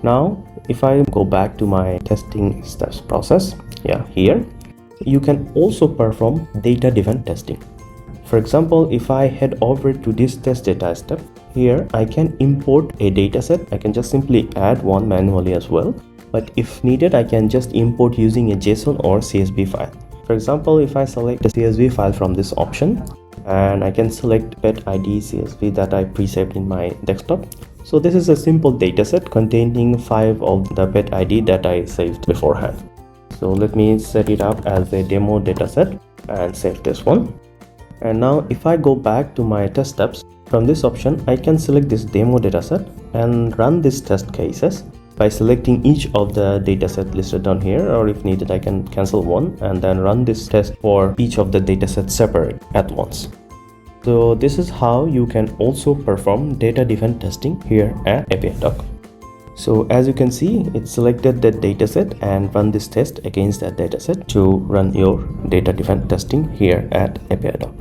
Now if I go back to my testing steps process, here you can also perform data-driven testing. For example, if I head over to this test data step, here I can import a dataset. I can just simply add one manually as well, but if needed I can just import using a JSON or CSV file. For example, if I select the CSV file from this option, and I can select pet ID CSV that I pre-saved in my desktop. So this is a simple dataset containing 5 of the pet ID that I saved beforehand. So let me set it up as a demo dataset and save this one. And now if I go back to my test steps, from this option I can select this demo dataset and run these test cases by selecting each of the dataset listed down here, or if needed I can cancel one and then run this test for each of the datasets separate at once. So this is how you can also perform data-driven testing here at Apidog. So as you can see, it selected that dataset and run this test against that dataset to run your data-driven testing here at Apidog.